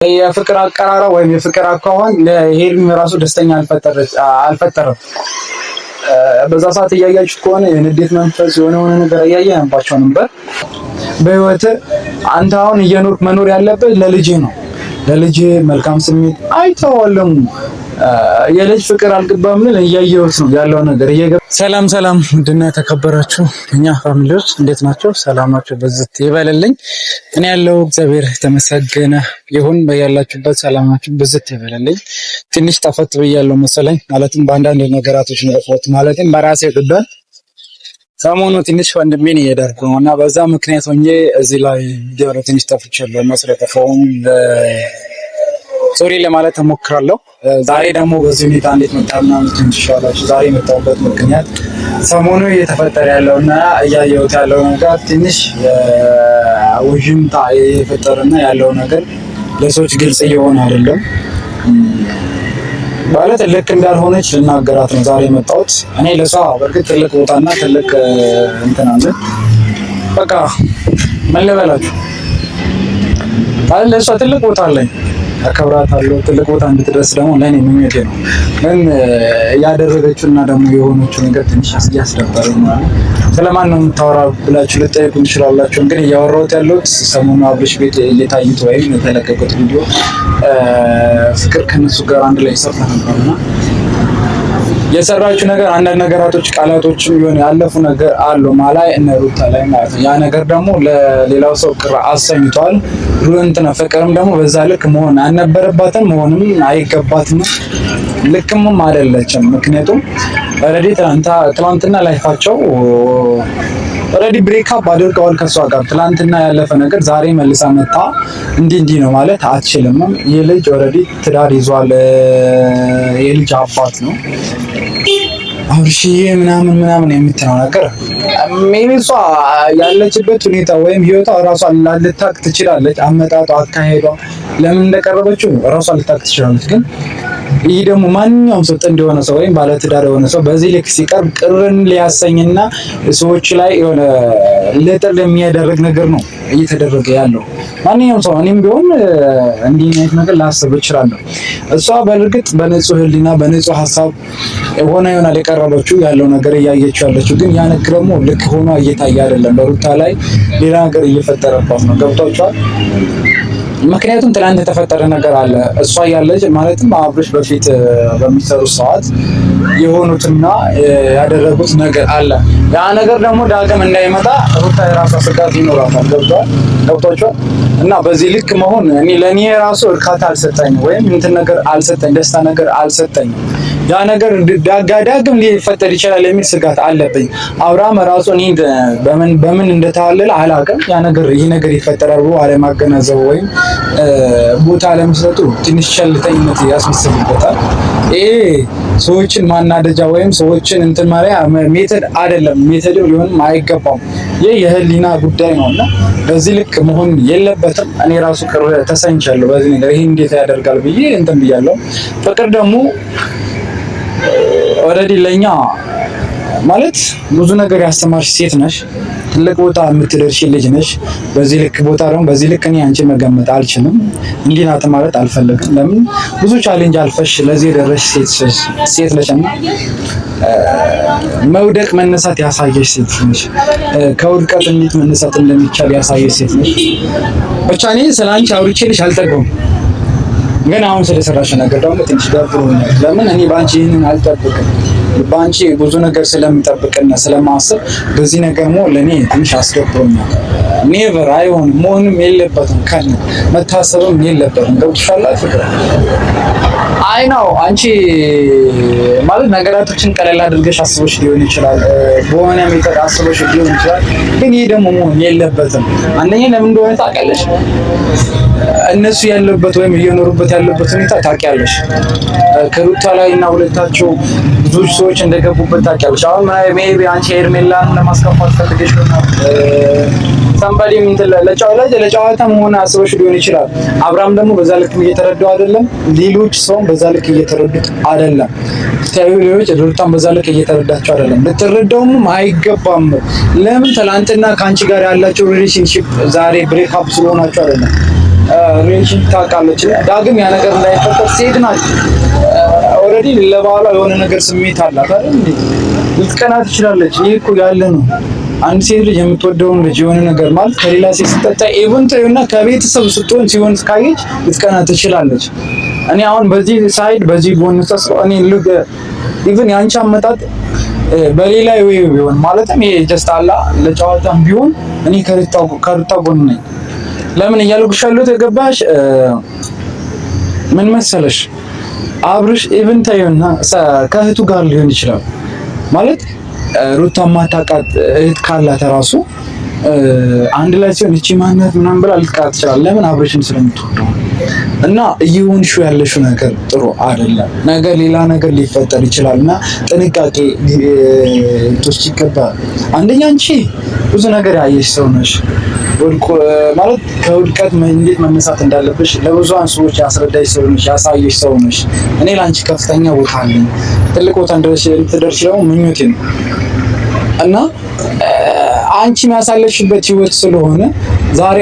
የፍቅር አቀራረብ ወይም የፍቅር አኳኋን ለሄልም ራሱ ደስተኛ አልፈጠረም። በዛ ሰዓት እያያችሁት ከሆነ የንዴት መንፈስ የሆነ ነገር እያየንባቸው ነበር። በህይወት አንተ አሁን እየኖርክ መኖር ያለበት ለልጅ ነው። ለልጅ መልካም ስሜት አይተዋለም። የልጅ ፍቅር አልገባም ምን እያየሁት ነው ያለው ነገር ሰላም ምንድነው የተከበራችሁ እኛ ፋሚሊዎች እንዴት ናቸው? ሰላማችሁ በዝት ይበልልኝ። እኔ ያለው እግዚአብሔር የተመሰገነ ይሁን። በያላችሁበት ሰላማችሁ በዝት ይበልልኝ። ትንሽ ጠፈት ብያለሁ መሰለኝ፣ ማለትም በአንዳንድ ነገራቶች ነው ጠፈት፣ ማለትም በራሴ ጉዳይ ሰሞኑ ትንሽ ወንድሜን እየዳርኩ ነው እና በዛ ምክንያት ሆኜ እዚህ ላይ ቪዲዮ ትንሽ ጠፍቻለሁ። መስረተፈውን ሶሪ ለማለት እሞክራለሁ። ዛሬ ደግሞ በዚህ ሁኔታ እንዴት መጣና ትንሽሻላችሁ። ዛሬ የመጣሁበት ምክንያት ሰሞኑ እየተፈጠረ ያለውና እያየሁት ያለው ነገር ትንሽ ውዥንታ እየፈጠረና ያለው ነገር ለሰዎች ግልጽ እየሆነ አይደለም። ማለት ልክ እንዳልሆነች ልናገራት ነው ዛሬ የመጣሁት። እኔ ለሷ በርግጥ ትልቅ ቦታና ትልቅ እንትን አለ። በቃ ምን ልበላችሁ፣ ማለት ለሷ ትልቅ ቦታ አለኝ፣ አከብራታለሁ። ትልቅ ቦታ እንድትደርስ ደግሞ ለኔ ምኞቴ ነው። ግን ያደረገችውና ደግሞ የሆነችው ነገር ትንሽ ያስደበረኝ ነው። ስለማን ነው የምታወራው ብላችሁ ልጠይቁ ትችላላችሁ። እንግዲህ እያወራሁት ያለሁት ሰሞኑን አብርሽ ቤት እየታዩት ወይም የተለቀቁት ቪዲዮ ፍቅር ከነሱ ጋር አንድ ላይ ሰርታ ነበርና የሰራችው ነገር አንዳንድ ነገራቶች ቃላቶችም ይሆን ያለፉ ነገር አሉ ማላይ እነ ሩታ ላይ ማለት ነው። ያ ነገር ደግሞ ለሌላው ሰው ቅር አሰኝቷል። ሩንትና ፍቅርም ደግሞ በዛ ልክ መሆን አልነበረባትም፣ መሆንም አይገባትም፣ ልክም አይደለችም። ምክንያቱም ኦልሬዲ ትናንትና ላይፋቸው ኦልሬዲ ብሬክአፕ አድርገዋል ከሷ ጋር። ትናንትና ያለፈ ነገር ዛሬ መልሳ መጣ እንዲህ ነው ማለት አትችልም። የልጅ ኦልሬዲ ትዳር ይዟል፣ የልጅ አባት ነው አብርሽ ምናምን የምትለው ነገር ሜቢ እሷ ያለችበት ሁኔታ ወይም ህይወቷ ራሷን ልታቅ ትችላለች። አመጣጧ፣ አካሄዷ ለምን እንደቀረበችው ራሷን ልታቅ ትችላለች። ግን ይህ ደግሞ ማንኛውም ሰው ጥንድ የሆነ ሰው ወይም ባለትዳር የሆነ ሰው በዚህ ልክ ሲቀርብ ቅርን ሊያሰኝና ሰዎች ላይ የሆነ ለጥል የሚያደርግ ነገር ነው እየተደረገ ያለው። ማንኛውም ሰው እኔም ቢሆን እንዲህ አይነት ነገር ላስብ እችላለሁ። እሷ በእርግጥ በንጹህ ህሊና በንጹህ ሀሳብ ይሆናል የቀረበችው ያለው ነገር እያየችው ያለችው። ግን ያ ነገር ደግሞ ልክ ሆኖ እየታየ አይደለም። በሩታ ላይ ሌላ ነገር እየፈጠረባት ነው። ገብቷችኋል? ምክንያቱም ትናንት የተፈጠረ ነገር አለ። እሷ ያለች ማለትም አብርሽ በፊት በሚሰሩ ሰዓት የሆኑትና ያደረጉት ነገር አለ። ያ ነገር ደግሞ ዳግም እንዳይመጣ ሩታ የራሷ ስጋት ይኖራታል። ገብቷችኋል? እና በዚህ ልክ መሆን ለኔ ራሱ እርካታ አልሰጠኝ ወይም እንትን ነገር አልሰጠኝ፣ ደስታ ነገር አልሰጠኝ። ያ ነገር ዳግም ሊፈጠር ይችላል የሚል ስጋት አለብኝ። አብርሃም ራሱ እኔ በምን እንደተዋለለ አላውቅም። ያ ነገር ይሄ ነገር ይፈጠራል ብሎ አለማገናዘቡ ወይም ቦታ አለመስጠቱ ትንሽ ቸልተኝነት ያስመስልበታል። ይሄ ሰዎችን ማናደጃ ወይም ሰዎችን እንትን ማሪያ ሜተድ አይደለም። ሜተድ ሊሆንም አይገባም። ይሄ የህሊና ጉዳይ ነውና በዚህ ልክ መሆን የለበትም። እኔ ራሱ ቅር ተሰኝቻለሁ በዚህ ነገር። ይሄ እንዴት ያደርጋል ብዬ እንትን ብያለሁ። ፍቅር ደግሞ ኦልሬዲ ለኛ ማለት ብዙ ነገር ያስተማርሽ ሴት ነሽ። ትልቅ ቦታ የምትደርሺ ልጅ ነሽ። በዚህ ልክ ቦታ ደግሞ በዚህ ልክ እኔ አንቺ መገመት አልችልም። እንዲህ ናት ማለት አልፈልግም። ለምን ብዙ ቻሌንጅ አልፈሽ ለዚህ የደረስሽ ሴት ነሽና መውደቅ መነሳት ያሳየሽ ሴት ነሽ። ከውድቀት እንዴት መነሳት እንደሚቻል ያሳየሽ ሴት ነሽ። ብቻ እኔ ስላንቺ አውርቼልሽ አልጠግብም። ግን አሁን ስለሰራሽ ነገር ደግሞ ትንሽ ደብሮኛል። ለምን እኔ ባንቺ ይሄንን አልጠብቅም። ባንቺ ብዙ ነገር ስለምጠብቅና ስለማስብ በዚህ ነገር ለኔ ትንሽ አስደብሮኛል። ኔቨር አይሆንም፣ መሆንም የለበትም፣ ከነ መታሰብም የለበትም። ገብቶሻል? ፍቅር አይ ነው አንቺ ማለት ነገራቶችን ቀለል አድርገሽ አስበሽ ሊሆን ይችላል፣ በሆነ ሜተድ አስበሽ ሊሆን ይችላል። ግን ይሄ ደግሞ መሆን የለበትም። አንደኛ ለምን እንደሆነ ታውቂያለሽ። እነሱ ያለበት ወይም እየኖሩበት ያለበት ሁኔታ ታውቂያለሽ። ከሩታ ላይ እና ሁለታቸው ብዙ ሰዎች እንደገቡበት ታውቂያለሽ። አሁን ሜቢ አንቺ ሄርሜላን ለማስከፋት ፈልገሽ ነው ሰምባዲ ምን ለጨዋታ መሆን አስበሽ ሊሆን ይችላል። አብርሃም ደግሞ በዛ ልክ እየተረዳው አይደለም። ሌሎች ሰውም በዛ ልክ እየተረዱት አይደለም። ሌሎች ሩታን በዛ ልክ እየተረዳቸው አይደለም። ልትረዳውም አይገባም። ለምን ትላንትና ከአንቺ ጋር ያላቸው ሪሌሽንሺፕ ዛሬ ብሬክ አፕ ስለሆናቸው አይደለም። ሪሌሽን ታውቃለች። ዳግም ያ ነገር እንዳይፈጠር ሴት ናት። ኦልሬዲ ለባሏ የሆነ ነገር ስሜት አላት አይደል እንዴ? ልትቀና ትችላለች። ይሄ እኮ ያለ ነው። አንድ ሴት ልጅ የምትወደውን ልጅ የሆነ ነገር ማለት ከሌላ ሴት ስትጠጣ ኢቨንት እና ከቤተሰብ ስትሆን ሲሆን ካየች ልትቀና ትችላለች። እኔ አሁን በዚህ ሳይድ በዚህ ጎን ተስፋ እኔ ልግ ኢቭን ያንቺ አመጣጥ በሌላ ወይ ቢሆን ማለትም ይሄ ጀስት አላ ለጨዋታም ቢሆን እኔ ከሩታ ጎን ነኝ። ለምን እያልኩሽ ያለሁት የገባሽ ምን መሰለሽ አብርሽ ኢቭን ታዩና ከእህቱ ጋር ሊሆን ይችላል ማለት ሩታ ማታውቃት እህት ካላት ራሱ አንድ ላይ ሲሆን እቺ ማንነት ምናምን ብላ ልትቃት ትችላለች። ለምን አብርሽን ስለምትወደው እና እየሆንሽው ያለሽው ነገር ጥሩ አይደለም። ነገር ሌላ ነገር ሊፈጠር ይችላልና ጥንቃቄ ልትወስጂ ይገባል። አንደኛ አንቺ ብዙ ነገር ያየሽ ሰው ነሽ። ማለት ከውድቀት እንዴት መነሳት እንዳለብሽ ለብዙሃን ሰዎች ያስረዳሽ ሰው ነሽ፣ ያሳየሽ ሰው ነሽ። እኔ ላንቺ ከፍተኛ ቦታ አለኝ። ትልቅ ቦታ እንድትደርሺ ደግሞ ምኞቴ ነው እና አንቺ የሚያሳለፍሽበት ህይወት ስለሆነ ዛሬ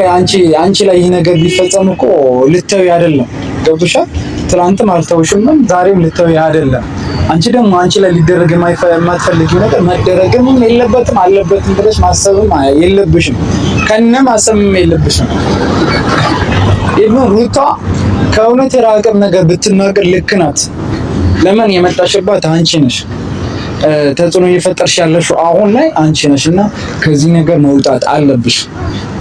አንቺ ላይ ይሄ ነገር ቢፈጸም እኮ ልተዊ አይደለም። ገብቶሻል? ትናንትም አልተውሽም፣ ዛሬም ልተዊ አይደለም። አንቺ ደግሞ አንቺ ላይ ሊደረግ የማትፈልጊው ነገር መደረግም የለበትም አለበትም ብለሽ ማሰብም የለብሽም። ከነ ማሰብም የለብሽም። ኢቭን ሩታ ከእውነት የራቀም ነገር ብትናገር ልክ ናት። ለምን የመጣሽባት አንቺ ነሽ። ተጽዕኖ እየፈጠርሽ ያለሽው አሁን ላይ አንቺ ነሽና ከዚህ ነገር መውጣት አለብሽ።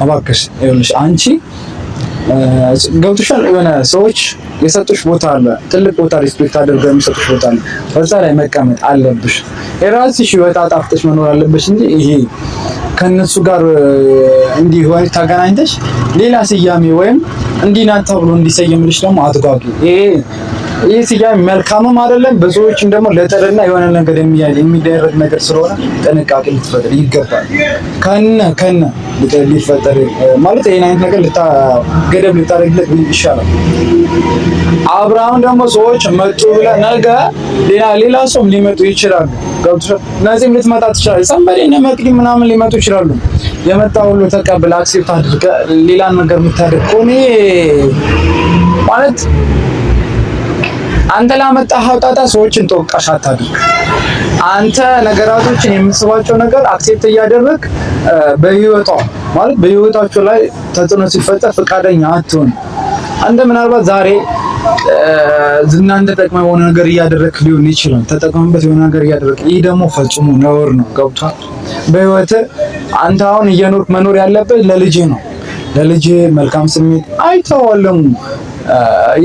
እባክሽ ይኸውልሽ አንቺ ገብቶሻል። የሆነ ሰዎች የሰጡሽ ቦታ አለ፣ ትልቅ ቦታ ሪስፔክት አድርገው የሚሰጡሽ ቦታ አለ። በዛ ላይ መቀመጥ አለብሽ። የራስሽ ህይወት አጣፍተሽ መኖር አለብሽ እንጂ ይሄ ከነሱ ጋር እንዲህ ሆነ ታገናኝተሽ ሌላ ስያሜ ወይም እንዲህ ናት ተብሎ እንዲሰየምልሽ ደግሞ አትጓጉ። ይሄ ስያሜ መልካምም አይደለም። ብዙዎችም ደግሞ ለጥርና የሆነ ነገር የሚደረግ ነገር ስለሆነ ጥንቃቄ ልትፈጥር ይገባል። ከነ ሊፈጠር ማለት ይሄን አይነት ነገር ገደብ ልታደርግለት ይሻላል። አብርሃም ደግሞ ሰዎች መጡ ብለህ ነገ ሌላ ሰው ሊመጡ ይችላሉ። ገብቶሻል? እነዚህም ልትመጣ ትችላለች። ሰንበዴ እነ መቅዲ ምናምን ሊመጡ ይችላሉ። የመጣ ሁሉ ተቀብለ አክሴፕት አድርገህ ሌላ ነገር የምታደርግ ከሆነ ማለት አንተ ላመጣኸው ጣጣ ሰዎችን ተወቃሽ አታድርግ። አንተ ነገራቶችን የምትስባቸው ነገር አክሴፕት እያደረግ በህይወታቸው ላይ ተጽዕኖ ሲፈጠር ፈቃደኛ አትሆን። አንተ ምናልባት ዛሬ ዝናን ተጠቅመህ የሆነ ነገር እያደረግህ ሊሆን ይችላል። ተጠቅመህበት የሆነ ነገር እያደረግህ፣ ይህ ደግሞ ፈጽሞ ነውር ነው። ገብቷል? በህይወትህ አንተ አሁን እየኖርክ መኖር ያለበት ለልጅ ነው። ለልጅ መልካም ስሜት አይተዋለም።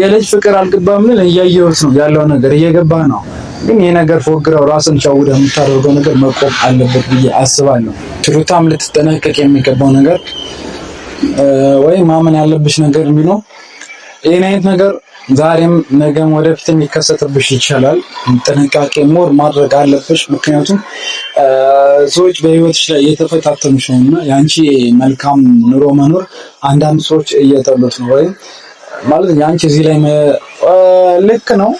የልጅ ፍቅር አልገባም ምን እያየሁት ነው ያለው ነገር እየገባ ነው። ግን ይሄ ነገር ፎግረው ራስን ቻውደህ የምታደርገው ነገር መቆም አለበት ብዬ አስባለሁ። ሩታም ልትጠነቀቅ የሚገባው ነገር ወይ ማመን ያለብሽ ነገር ቢኖር ይሄን አይነት ነገር ዛሬም ነገም ወደፊትም ሊከሰትብሽ ይችላል። ጥንቃቄ ሞር ማድረግ አለብሽ። ምክንያቱም ሰዎች በህይወትሽ ላይ እየተፈታተኑሽ ነውና ያንቺ መልካም ኑሮ መኖር አንዳንድ ሰዎች እየጠሉት ነው። ወይ ማለት ያንቺ እዚህ ላይ ልክ ነው።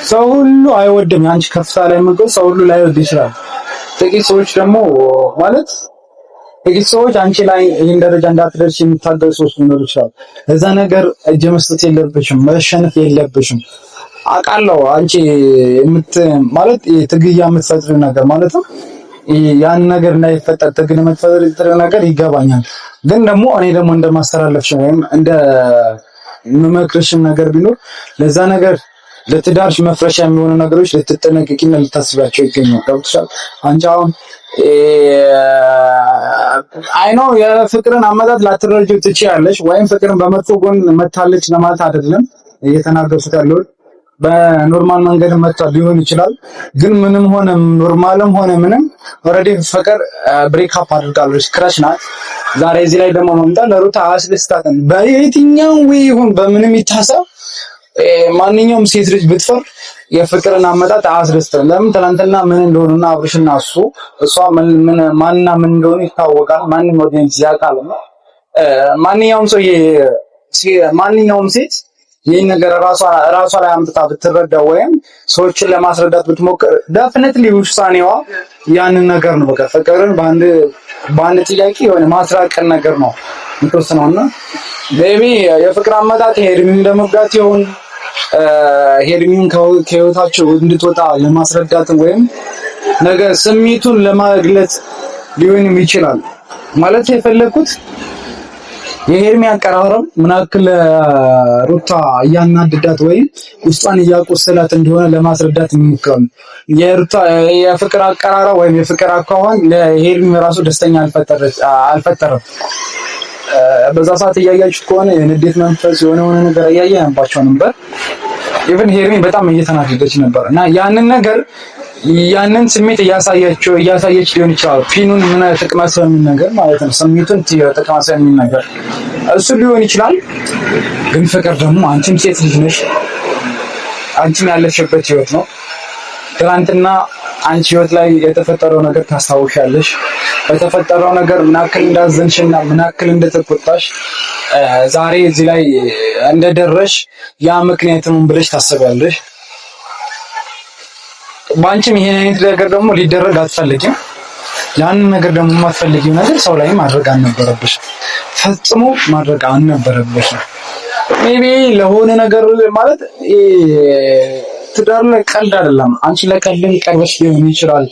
ሰው ሁሉ አይወድም። ያንቺ ከፍታ ላይ መቆም ሰው ሁሉ ላይወድ ይችላል። ጥቂት ሰዎች ደግሞ ማለት ጥቂት ሰዎች አንቺ ላይ ይህን ደረጃ እንዳትደርሽ የሚታገሉ ሰዎች ሊኖሩ ይችላል። እዛ ነገር እጅ መስጠት የለብሽም፣ መሸነፍ የለብሽም። አውቃለሁ አንቺ ማለት ትግያ የምትፈጥሪው ነገር ማለት ነው። ያን ነገር እንዳይፈጠር ትግል የምትፈጥሪው ነገር ይገባኛል። ግን ደግሞ እኔ ደግሞ እንደማስተላለፍሽ ወይም እንደ መመክርሽም ነገር ቢኖር ለዛ ነገር ለትዳርሽ መፍረሻ የሚሆኑ ነገሮች ልትጠነቀቂና ልታስባቸው ይገኛል። ገብቶሻል? አንቺ አሁን አይኖ የፍቅርን አመጣጥ ላትረጂው ትችያለሽ፣ ወይም ፍቅርን በመጥፎ ጎን መታለች ለማለት አይደለም እየተናገርኩት ያለው። በኖርማል መንገድ መጥቷል ሊሆን ይችላል። ግን ምንም ሆነ ኖርማልም ሆነ ምንም ኦልሬዲ ፍቅር ብሬክ አፕ አድርጋለች፣ ክራሽ ናት። ዛሬ እዚህ ላይ ደግሞ መምጣት ለሩታ አያስደስታትም። በየትኛው ወይ ይሁን በምንም ይታሰብ ማንኛውም ሴት ልጅ ብትፈር የፍቅርን አመጣጥ አያስደስትም። ለምን ትናንትና ምን እንደሆነና አብርሽና እሷ ማንና ምን እንደሆነ ይታወቃል። ማንንም ኦዲየንስ ያውቃል። ማንኛውም ሴት ይህን ነገር ራሷ ላይ አምጥታ ብትረዳ ወይም ሰዎችን ለማስረዳት ብትሞክር ዴፊኒትሊ ውሳኔዋ ያንን ነገር ነው። በቃ ፍቅርን በአንድ ጥያቄ የሆነ ማስራቅን ነገር ነው የምትወስነውና ቤቢ የፍቅር አመጣጥ ሄርሚን እንደመጋት ይሁን ሄርሚን ከህይወታቸው እንድትወጣ ለማስረዳት ወይም ነገ ስሜቱን ለማግለጽ ሊሆንም ይችላል ማለት የፈለኩት የሄርሚ አቀራረብ ምን ያክል ሩታ እያናደዳት ወይም ውስጧን እያቆሰላት እንደሆነ ለማስረዳት ይሞክራል። የሩታ የፍቅር አቀራረብ ወይም የፍቅር አኳኋን ለሄርሚ ራሱ ደስተኛ አልፈጠረም። በዛ ሰዓት እያያችሁት ከሆነ የንዴት መንፈስ የሆነ ነገር እያየንባቸው ነበር። ኢቭን ሄርሚ በጣም እየተናደደች ነበር እና ያንን ስሜት እያሳየች ሊሆን ይችላል። ፊኑን ምን ተቅማሰ የሚል ነገር ማለት ነው። ስሜቱን ተቅማሰ የሚል ነገር እሱ ሊሆን ይችላል። ግን ፍቅር ደግሞ አንቺም ሴት ልጅ ነሽ፣ አንቺም ያለሽበት ህይወት ነው። ትናንትና አንቺ ህይወት ላይ የተፈጠረው ነገር ታስታውሻለሽ። በተፈጠረው ነገር ምን ያክል እንዳዘንሽና ምን ያክል እንደተቆጣሽ ዛሬ እዚህ ላይ እንደደረሽ ያ ምክንያቱም ብለሽ ታስቢያለሽ። ባንቺም ይሄን አይነት ነገር ደግሞ ሊደረግ አትፈልጊም። ያንን ነገር ደግሞ የማትፈልጊው ነገር ሰው ላይ ማድረግ አልነበረብሽም፣ ፈጽሞ ማድረግ አልነበረብሽም። ሜቢ ለሆነ ነገር ማለት ትዳር ላይ ቀልድ አይደለም። አንቺ ለቀልድ ቀርበሽ ሊሆን ይችላል፣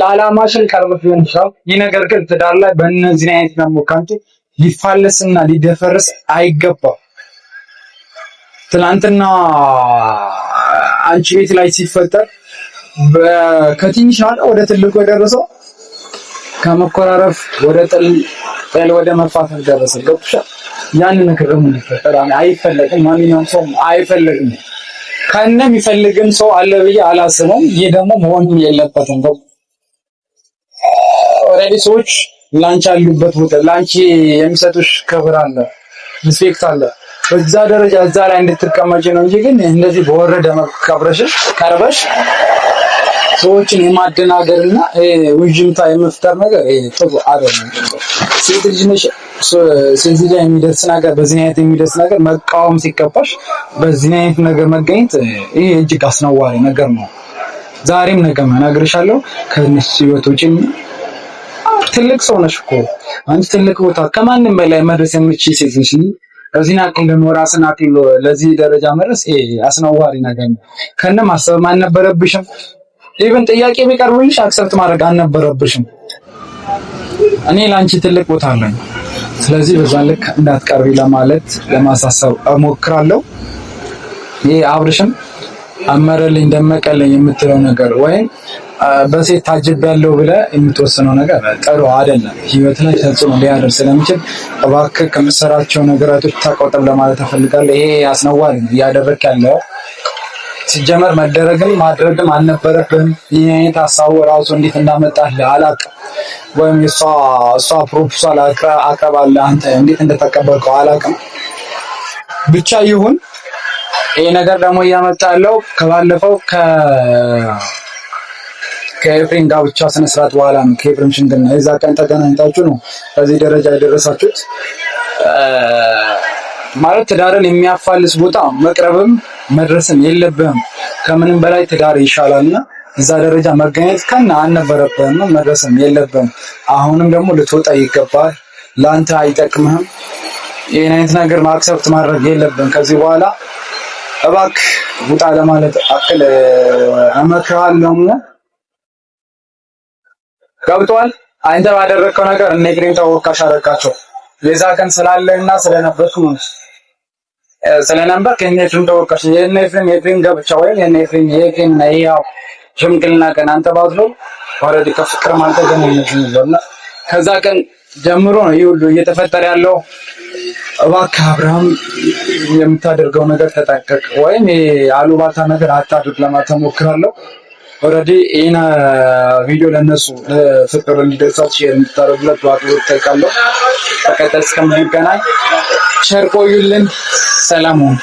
ለዓላማሽን ቀርበሽ ሊሆን ይችላል። ይህ ነገር ግን ትዳር ላይ በእነዚህ አይነት ደግሞ ካንቺ ሊፋለስና ሊደፈርስ አይገባም። ትናንትና አንቺ ቤት ላይ ሲፈጠር ከትንሽ ወደ ትልቁ የደረሰው ከመኮራረፍ ወደ ጥል ወደ መፋታት ደረሰ። ገብቶሻል? ያን ነገር ደግሞ ሊፈጠር አይፈለግም። ማንኛውም ሰው አይፈልግም። ከነ የሚፈልግም ሰው አለ ብዬ አላስብም። ይሄ ደግሞ መሆን የለበትም። ኦሬዲ ሰዎች ላንቺ ያሉበት ቦታ ላንቺ የሚሰጡሽ ክብር አለ፣ ሪስፔክት አለ። በዛ ደረጃ እዛ ላይ እንድትቀመጪ ነው እንጂ ግን እንደዚህ በወረደ ቀርበሽ ሰዎችን የማደናገርና ውዥንታ የመፍጠር ነገር ጥሩ አይደለም። ሴት ልጅ ነሽ። ሴት ልጅ የሚደርስ ነገር በዚህ አይነት የሚደርስ ነገር መቃወም ሲገባሽ በዚህ አይነት ነገር መገኘት ይሄ እጅግ አስነዋሪ ነገር ነው። ዛሬም ነገም እነግርሻለሁ ከነሱ ህይወቶችን ትልቅ ሰው ነሽ እኮ አንቺ ትልቅ ቦታ ከማንም በላይ መድረስ የምትችይ ሴት ነሽ። እዚህ ናቅል ነው ራስና አቅል ለዚህ ደረጃ መድረስ አስነዋሪ ነገር ነው። ከነ ማሰብ አልነበረብሽም። ኢቭን ጥያቄ ቢቀርብልሽ አክሰፕት ማድረግ አልነበረብሽም። እኔ ላንቺ ትልቅ ቦታ አለኝ። ስለዚህ በዛ ልክ እንዳትቀርቢ ለማለት ለማሳሰብ እሞክራለሁ። ይሄ አብርሽም አመረልኝ ደመቀልኝ የምትለው ነገር ወይም በሴት ታጅቤያለሁ ብለህ የምትወስነው ነገር ጥሩ አይደለም። ህይወት ላይ ተጽዕኖ ሊያደርስ ስለሚችል እባክህ ከምትሰራቸው ነገራቶች ተቆጠብ ለማለት እፈልጋለሁ። ይሄ አስነዋሪ ነው እያደረክ ያለው። ሲጀመር መደረግም ማድረግም አልነበረብህም። ይሄ አይነት ሀሳቡ ራሱ እንዴት እንዳመጣልህ አላውቅም። ወይም እሷ ፕሮፖዛል አቀርባለህ አንተ እንዴት እንደተቀበልከው አላውቅም። ብቻ ይሁን። ይሄ ነገር ደግሞ እያመጣ ያለው ከባለፈው ከኤፍሬም ጋብቻ ስነ ስርዓት በኋላ ነው። ከኤፍሬም ሽምግልና የዛ ቀን ተገናኝታችሁ ነው በዚህ ደረጃ የደረሳችሁት። ማለት ትዳርን የሚያፋልስ ቦታ መቅረብም መድረስም የለብህም። ከምንም በላይ ትዳር ይሻላልና እዛ ደረጃ መገኘት ከና አልነበረብህም፣ መድረስም የለብህም። አሁንም ደግሞ ልትወጣ ይገባል። ለአንተ አይጠቅምህም። ይሄን አይነት ነገር ማክሰፕት ማድረግ የለብህም። ከዚህ በኋላ እባክህ ውጣ ለማለት አክል እመክርሃለሁ። ገብቶሃል? አንተ ባደረከው ነገር እነ ኤፍሬም ተወቃሽ አደረጋቸው። የዛ ቀን ስላለና ስለነበርክ የእነ ኤፍሬም ተወቃሽ የእነ ኤፍሬም ገብቻ ወይም የእነ ኤፍሬም ያው ሽምግልና ቀን አንተ ባትኖር ኦልሬዲ ከፍቅር ማለት ገናኝነትና ከዛ ቀን ጀምሮ ነው ይሄ ሁሉ እየተፈጠረ ያለው። እባክህ አብርሃም የምታደርገው ነገር ተጠንቀቅ፣ ወይም የአሉባልታ ነገር አታድርግ ለማለት እሞክራለሁ። ኦልሬዲ ይሄን ቪዲዮ ለነሱ ለፍቅር እንዲደርሳት ሼር እንድታደርጉለት በአክብሮት እጠይቃለሁ። በቀጣይ እስከምንገናኝ ቸር ቆዩልን። ሰላም ሁኑ።